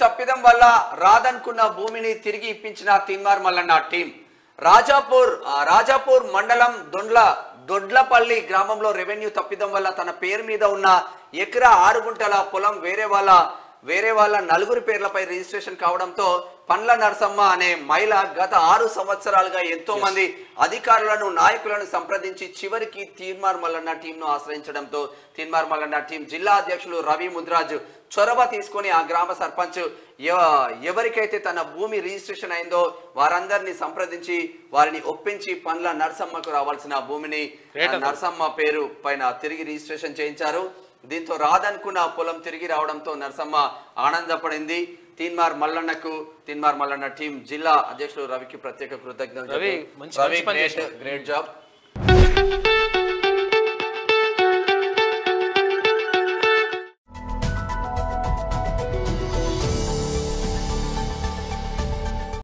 తప్పిదం వల్ల రాదనుకున్న భూమిని తిరిగి ఇప్పించిన తీన్మార్ మల్లన్న టీం. రాజాపూర్ మండలం దొడ్లపల్లి గ్రామంలో రెవెన్యూ తప్పిదం వల్ల తన పేరు మీద ఉన్న ఎకరా 6 గుంటల పొలం వేరే వాళ్ళ నలుగురి పేర్లపై రిజిస్ట్రేషన్ కావడంతో పండ్ల నరసమ్మ అనే మహిళ గత 6 సంవత్సరాలుగా ఎంతో మంది అధికారులను నాయకులను సంప్రదించి చివరికి తీన్మార్ మల్లన్న టీంను ఆశ్రయించడంతో తీన్మార్ మల్లన్న టీం జిల్లా అధ్యక్షులు రవి ముద్రాజు చొరవ తీసుకొని ఆ గ్రామ సర్పంచ్ ఎవరికైతే తన భూమి రిజిస్ట్రేషన్ అయిందో వారందరినీ సంప్రదించి వారిని ఒప్పించి పండ్ల నరసమ్మకు రావాల్సిన భూమిని నరసమ్మ పేరు పైన తిరిగి రిజిస్ట్రేషన్ చేయించారు. దీంతో రాదనుకున్న పొలం తిరిగి రావడంతో నరసమ్మ ఆనందపడింది. తీన్మార్ మల్లన్న టీం జిల్లా అధ్యక్షులు రవికి ప్రత్యేక కృతజ్ఞతలు. Ravi, great job.